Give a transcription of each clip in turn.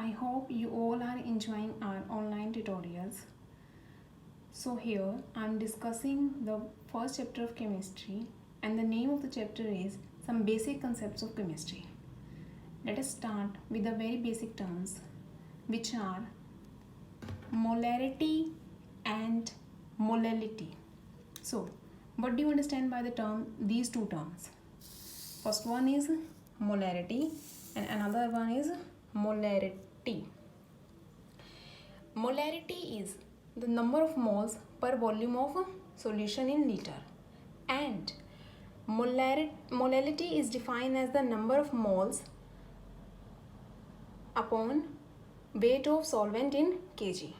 I hope you all are enjoying our online tutorials. So here I am discussing the first chapter of chemistry, and the name of the chapter is Some Basic Concepts of Chemistry. Let us start with the very basic terms, which are molarity and molality. So what do you understand by these two terms? First one is molarity and another one is molarity. Molarity is the number of moles per volume of solution in liter, and molality is defined as the number of moles upon weight of solvent in kg.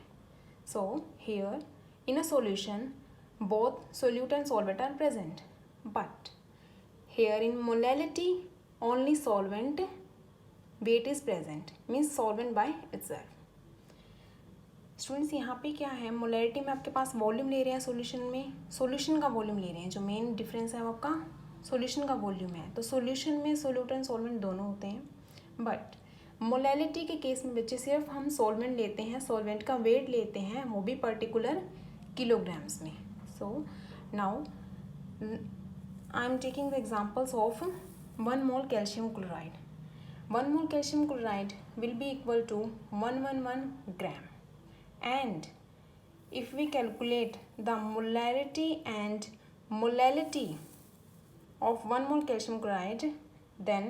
So here in a solution both solute and solvent are present, but here in molality only solvent weight is present, means solvent by itself. Students यहाँ पे क्या है, molarity में आपके पास volume ले रहे हैं solution में, सॉल्यूशन का वॉल्यूम ले रहे हैं, जो मेन डिफरेंस है वो आपका सॉल्यूशन का वॉल्यूम है। तो सॉल्यूशन में सोल्यूट एंड सॉल्वेंट दोनों होते हैं, बट मोलैलिटी के केस में बच्चे सिर्फ हम सॉल्वेंट लेते हैं, सॉल्वेंट का वेट लेते हैं, वो भी पर्टिकुलर किलोग्राम्स में। So now I am taking the examples of 1 mole calcium chloride. 1 mole calcium chloride will be equal to 111 gram. And if we calculate the molarity and molality of 1 mole calcium chloride, then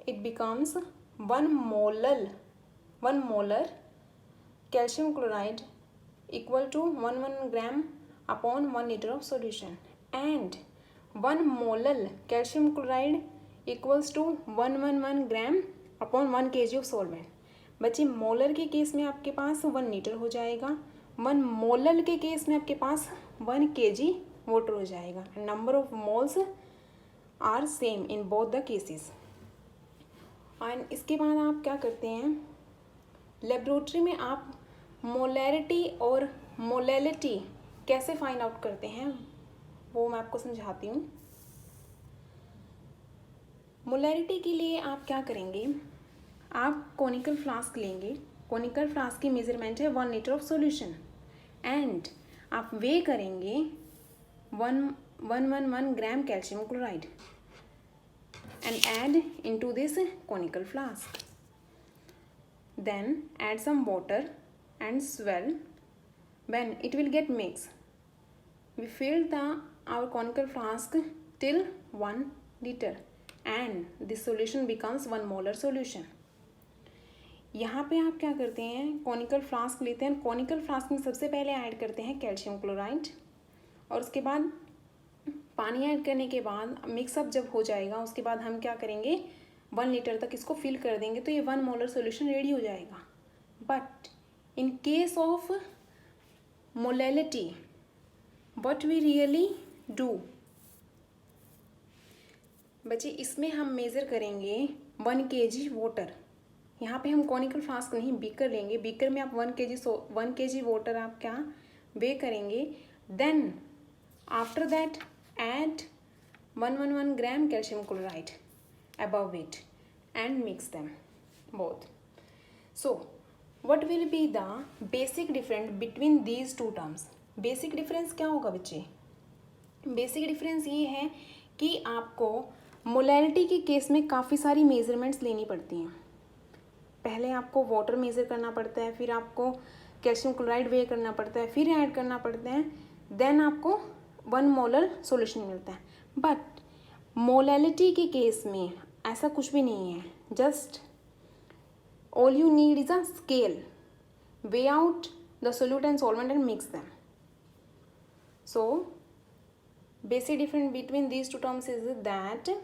it becomes 1 molar calcium chloride equal to 11 gram upon 1 liter of solution, and 1 molar calcium chloride equals to 111 gram upon 1 kg of solvent. बच्चे molar के case में आपके पास 1 litre हो जाएगा, 1 molal के case में आपके पास 1 kg water हो जाएगा। Number of moles are same in both the cases. And इसके बाद आप क्या करते हैं, लेबोरेटरी में आप मोलैरिटी और मोलैलिटी कैसे फाइंड आउट करते हैं वो मैं आपको समझाती हूँ। मोलैरिटी के लिए आप क्या करेंगे, आप कॉनिकल फ्लास्क लेंगे, कॉनिकल फ्लास्क की मेजरमेंट है 1 लीटर ऑफ सॉल्यूशन, एंड आप वे करेंगे 111 ग्राम calcium chloride and add into this conical flask. Then add some water and swell. When it will get mixed, we fill our conical flask till 1 liter, and this solution becomes 1 molar solution. यहाँ पे आप क्या करते हैं, conical flask लेते हैं, conical flask में सबसे पहले ऐड करते हैं कैल्शियम क्लोराइड, और उसके बाद पानी ऐड करने के बाद मिक्सअप जब हो जाएगा उसके बाद हम क्या करेंगे, 1 लीटर तक इसको फिल कर देंगे, तो ये 1 मोलर सॉल्यूशन रेडी हो जाएगा। But in case of molality what we really do, बच्चे इसमें हम मेज़र करेंगे 1 kg वाटर। यहाँ पे हम कॉनिकल फ्लास्क नहीं, बीकर लेंगे, बीकर में आप 1 kg वाटर आप क्या वे करेंगे, then after that add 111 gram calcium chloride above it and mix them both. So what will be the basic difference between these two terms? Basic difference क्या होगा बच्चे, basic difference ये है कि आपको मोलैरिटी के केस में काफ़ी सारी मेजरमेंट्स लेनी पड़ती हैं। पहले आपको वाटर मेज़र करना पड़ता है, फिर आपको कैल्शियम क्लोराइड वे करना पड़ता है, फिर ऐड करना पड़ता है, देन आपको 1 मोलर सॉल्यूशन मिलता है। बट मोलैलिटी के केस में ऐसा कुछ भी नहीं है, just all you need is a scale, way out the solute and solvent and mix them. So basic difference between these two terms is that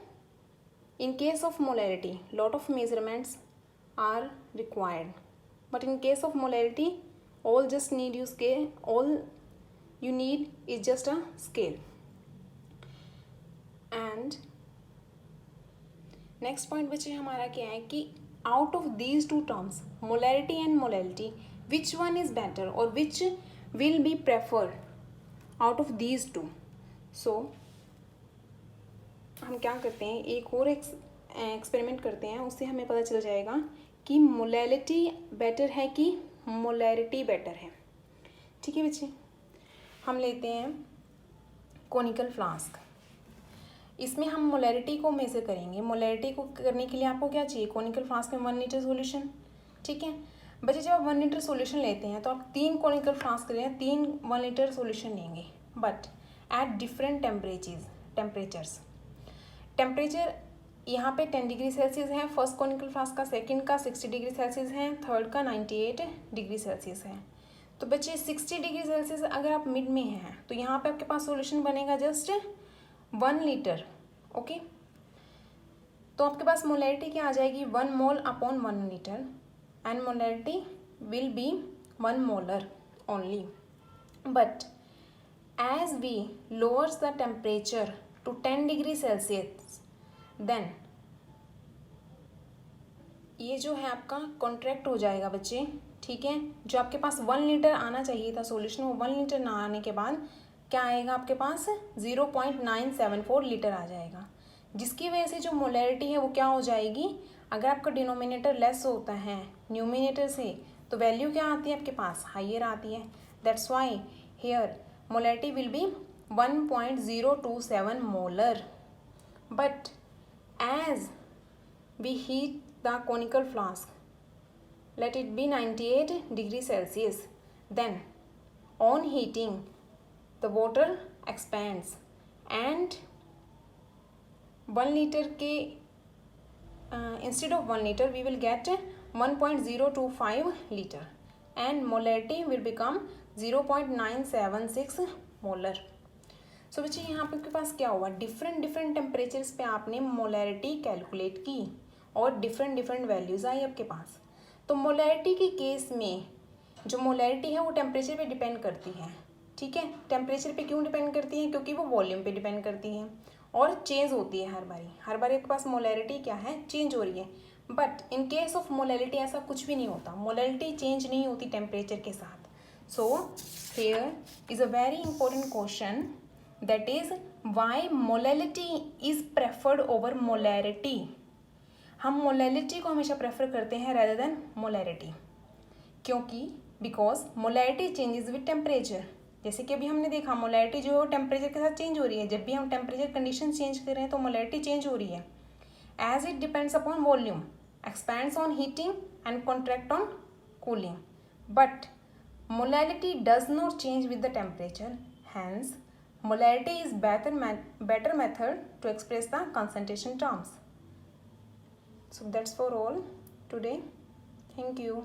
in case of molarity lot of measurements are required, but in case of molarity all you need is just a scale. And next point बच्चे हमारा क्या है कि out of these two terms molarity and molality which one is better or which will be preferred out of these two. So हम क्या करते हैं, एक और एक्सपेरिमेंट करते हैं, उससे हमें पता चल जाएगा कि कि मोलैलिटी बेटर है कि मोलैरिटी बेटर है। ठीक है बच्चे, हम लेते हैं कोनिकल फ्लास्क। इसमें हम मोलैरिटी को मेज़र करेंगे। मोलैरिटी को करने के लिए आपको क्या चाहिए, कोनिकल फ्लास्क में 1 लीटर सॉल्यूशन। ठीक है बच्चे, जब आप 1 लीटर सॉल्यूशन लेते हैं तो आप 3 कोनिकल फ्लास्क लें, 3 1 लीटर सॉल्यूशन लेंगे, but at different temperatures. Temperature यहाँ पे 10 डिग्री सेल्सियस है फर्स्ट कोनिकल फ्लास्क का, सेकंड का 60 डिग्री सेल्सियस है, थर्ड का 98 डिग्री सेल्सियस है। तो बच्चे 60 डिग्री सेल्सियस अगर आप मिड में हैं तो यहाँ पे आपके पास सॉल्यूशन बनेगा जस्ट 1 लीटर। ओके, तो आपके पास मोलैरिटी क्या आ जाएगी, 1 mole upon 1 litre, and molarity will be 1 molar only. But as we lowers the temperature to 10 degree Celsius, then ये जो है आपका कॉन्ट्रैक्ट हो जाएगा बच्चे। ठीक है, जो आपके पास 1 लीटर आना चाहिए था सॉल्यूशन, वो 1 लीटर ना आने के बाद क्या आएगा आपके पास, 0.974 लीटर आ जाएगा, जिसकी वजह से जो मोलैरिटी है वो क्या हो जाएगी, अगर आपका डिनोमिनेटर लेस होता है न्यूमिनेटर से तो वैल्यू क्या आती है आपके पास, हाइयर आती है। That's why here molarity will be 1.027 molar. But as we heat the conical flask, let it be 98 degrees Celsius, then on heating the water expands and 1 liter के instead of 1 liter we will get 1.025 liter and molarity will become 0.976 molar. So बच्चे यहाँ पे आपके पास क्या हुआ, different temperatures पे आपने molarity calculate की और डिफरेंट वैल्यूज़ आई आपके पास। तो मोलैरिटी के केस में जो मोलैरिटी है वो टेम्परेचर पे डिपेंड करती है। ठीक है, टेम्परेचर पे क्यों डिपेंड करती है, क्योंकि वो वॉल्यूम पे डिपेंड करती है और चेंज होती है हर बारी आपके पास मोलैरिटी क्या है, चेंज हो रही है। But in case of molarity ऐसा कुछ भी नहीं होता, मोलैरिटी चेंज नहीं होती टेम्परेचर के साथ। So here is a very important question, that is why molality is preferred over molarity। हम मोलैरिटी को हमेशा प्रेफर करते हैं rather than मोलैरिटी, क्योंकि because molarity changes with temperature. जैसे कि अभी हमने देखा मोलैरिटी जो है टेम्परेचर के साथ चेंज हो रही है, जब भी हम टेम्परेचर कंडीशन चेंज कर रहे हैं तो मोलैरिटी चेंज हो रही है। As it depends upon volume, expands on heating and contract on cooling, but molality does not change with the temperature, hence molarity is better method to express the concentration terms. So that's for all today. Thank you.